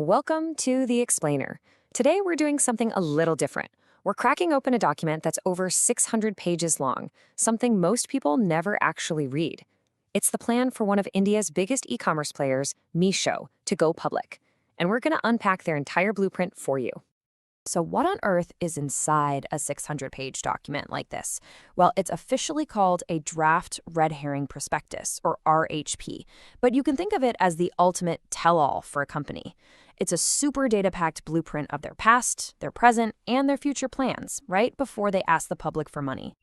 Welcome to The Explainer. Today we're doing something a little different. We're cracking open a document that's over 600 pages long, something most people never actually read. It's the plan for one of India's biggest e-commerce players, Meesho, to go public. And we're going to unpack their entire blueprint for you. So what on earth is inside a 600-page document like this? Well, it's officially called a draft red herring prospectus, or RHP, but you can think of it as the ultimate tell-all for a company. It's a super data-packed blueprint of their past, their present, and their future plans, right before they ask the public for money.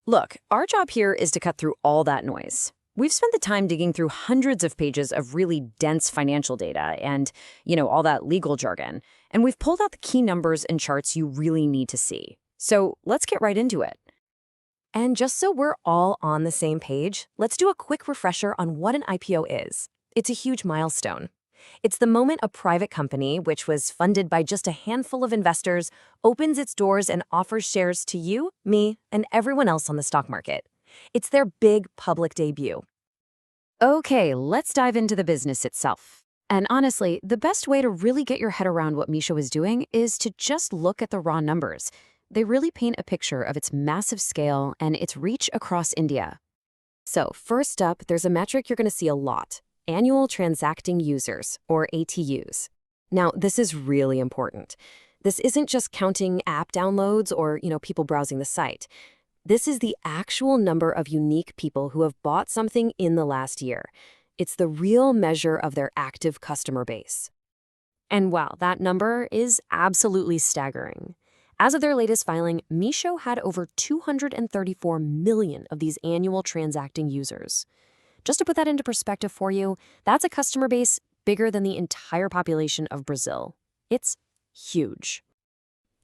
Look, our job here is to cut through all that noise. We've spent the time digging through hundreds of pages of really dense financial data and, all that legal jargon. And we've pulled out the key numbers and charts you really need to see. So let's get right into it. And just so we're all on the same page, let's do a quick refresher on what an IPO is. It's a huge milestone. It's the moment a private company, which was funded by just a handful of investors, opens its doors and offers shares to you, me, and everyone else on the stock market. It's their big public debut. Okay, let's dive into the business itself. And honestly, the best way to really get your head around what Meesho is doing is to just look at the raw numbers. They really paint a picture of its massive scale and its reach across India. So first up, there's a metric you're going to see a lot: annual transacting users, or ATUs. Now, this is really important. This isn't just counting app downloads or, people browsing the site. This is the actual number of unique people who have bought something in the last year. It's the real measure of their active customer base. And wow, that number is absolutely staggering. As of their latest filing, Meesho had over 234 million of these annual transacting users. Just to put that into perspective for you, that's a customer base bigger than the entire population of Brazil. It's huge.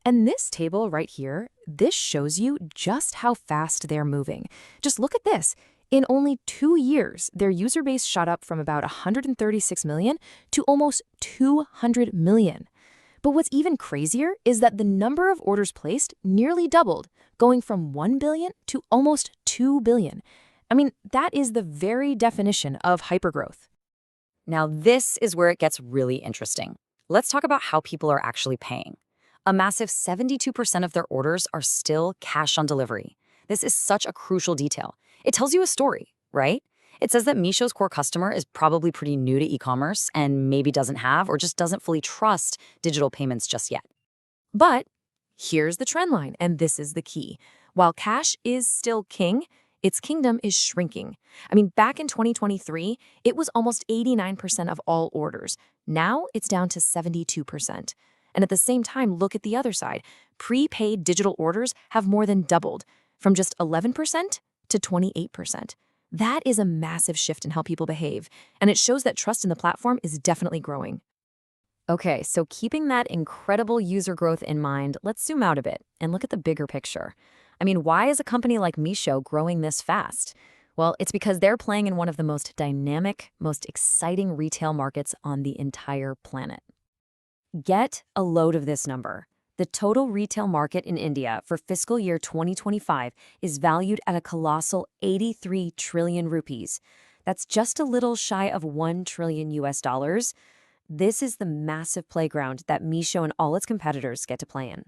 And this table right here, this shows you just how fast they're moving. Just look at this. In only 2 years, their user base shot up from about 136 million to almost 200 million. But what's even crazier is that the number of orders placed nearly doubled, going from 1 billion to almost 2 billion. I mean, that is the very definition of hypergrowth. Now, this is where it gets really interesting. Let's talk about how people are actually paying. A massive 72% of their orders are still cash on delivery. This is such a crucial detail. It tells you a story, right? It says that Meesho's core customer is probably pretty new to e-commerce and maybe doesn't have or just doesn't fully trust digital payments just yet. But here's the trend line, and this is the key. While cash is still king, its kingdom is shrinking. I mean, back in 2023, it was almost 89% of all orders. Now it's down to 72%. And at the same time, look at the other side. Prepaid digital orders have more than doubled, from just 11% to 28%. That is a massive shift in how people behave, and it shows that trust in the platform is definitely growing. Okay, so keeping that incredible user growth in mind, let's zoom out a bit and look at the bigger picture. I mean, why is a company like Meesho growing this fast? Well, it's because they're playing in one of the most dynamic, most exciting retail markets on the entire planet. Get a load of this number. The total retail market in India for fiscal year 2025 is valued at a colossal 83 trillion rupees. That's just a little shy of 1 trillion US dollars. This is the massive playground that Meesho and all its competitors get to play in.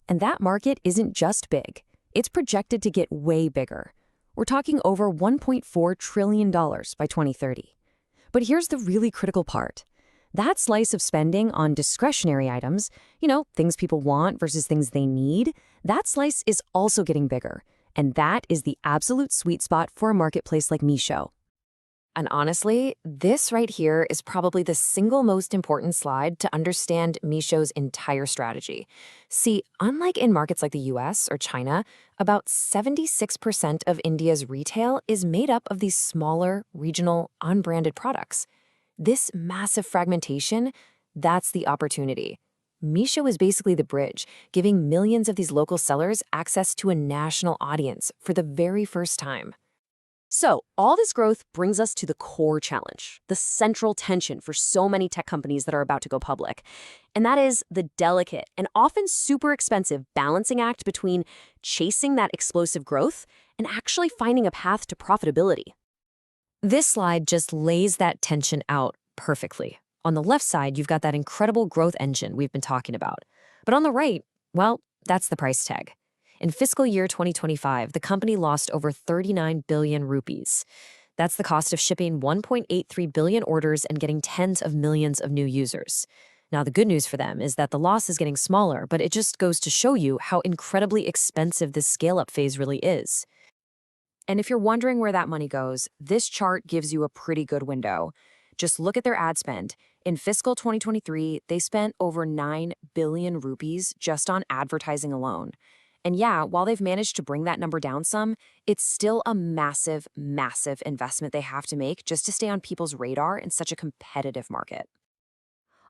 And that market isn't just big. It's projected to get way bigger. We're talking over $1.4 trillion by 2030. But here's the really critical part. That slice of spending on discretionary items, things people want versus things they need, that slice is also getting bigger. And that is the absolute sweet spot for a marketplace like Meesho. And honestly, this right here is probably the single most important slide to understand Meesho's entire strategy. See, unlike in markets like the US or China, about 76% of India's retail is made up of these smaller, regional, unbranded products. This massive fragmentation, that's the opportunity. Meesho is basically the bridge, giving millions of these local sellers access to a national audience for the very first time. So, all this growth brings us to the core challenge, the central tension for so many tech companies that are about to go public. And that is the delicate and often super expensive balancing act between chasing that explosive growth and actually finding a path to profitability. This slide just lays that tension out perfectly. On the left side, you've got that incredible growth engine we've been talking about. But on the right, well, that's the price tag. In fiscal year 2025, the company lost over 39 billion rupees. That's the cost of shipping 1.83 billion orders and getting tens of millions of new users. Now, the good news for them is that the loss is getting smaller, but it just goes to show you how incredibly expensive this scale-up phase really is. And if you're wondering where that money goes, this chart gives you a pretty good window. Just look at their ad spend. In fiscal 2023, they spent over 9 billion rupees just on advertising alone. And yeah, while they've managed to bring that number down some, it's still a massive, massive investment they have to make just to stay on people's radar in such a competitive market.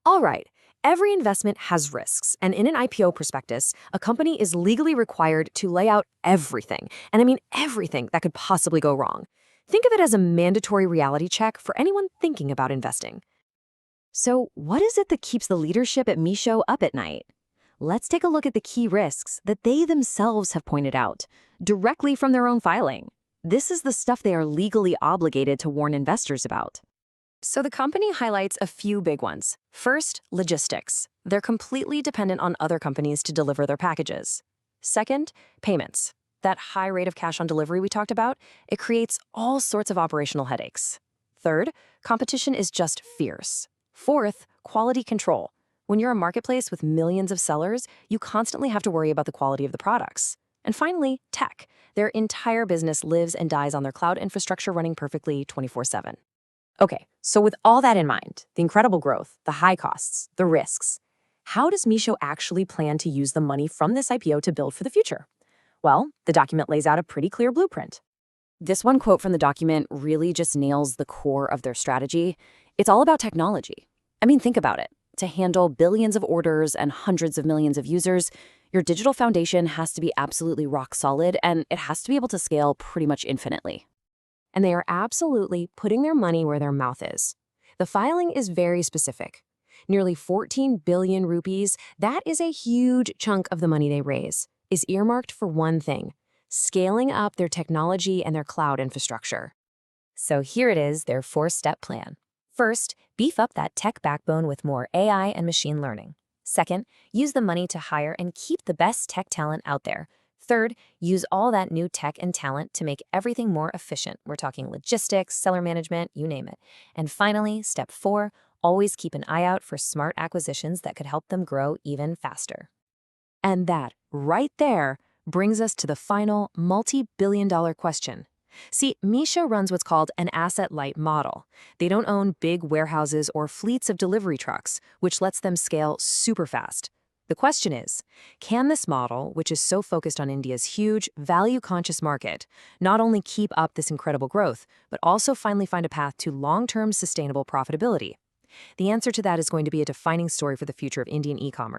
All right, every investment has risks, and in an IPO prospectus, a company is legally required to lay out everything, and I mean everything that could possibly go wrong. Think of it as a mandatory reality check for anyone thinking about investing. So, what is it that keeps the leadership at Meesho up at night? Let's take a look at the key risks that they themselves have pointed out, directly from their own filing. This is the stuff they are legally obligated to warn investors about. So the company highlights a few big ones. First, logistics. They're completely dependent on other companies to deliver their packages. Second, payments. That high rate of cash on delivery we talked about, it creates all sorts of operational headaches. Third, competition is just fierce. Fourth, quality control. When you're a marketplace with millions of sellers, you constantly have to worry about the quality of the products. And finally, tech. Their entire business lives and dies on their cloud infrastructure running perfectly 24/7. Okay, so with all that in mind, the incredible growth, the high costs, the risks, how does Meesho actually plan to use the money from this IPO to build for the future? Well, the document lays out a pretty clear blueprint. This one quote from the document really just nails the core of their strategy. It's all about technology. I mean, think about it. To handle billions of orders and hundreds of millions of users, your digital foundation has to be absolutely rock solid, and it has to be able to scale pretty much infinitely. And they are absolutely putting their money where their mouth is. The filing is very specific. Nearly 14 billion rupees, that is a huge chunk of the money they raise, is earmarked for one thing: scaling up their technology and their cloud infrastructure. So here it is, their four-step plan. First, beef up that tech backbone with more AI and machine learning. Second, use the money to hire and keep the best tech talent out there. Third, use all that new tech and talent to make everything more efficient. We're talking logistics, seller management, you name it. And finally, step 4, always keep an eye out for smart acquisitions that could help them grow even faster. And that, right there, brings us to the final multi-billion-dollar question. See, Meesho runs what's called an asset-light model. They don't own big warehouses or fleets of delivery trucks, which lets them scale super fast. The question is, can this model, which is so focused on India's huge, value-conscious market, not only keep up this incredible growth, but also finally find a path to long-term sustainable profitability? The answer to that is going to be a defining story for the future of Indian e-commerce.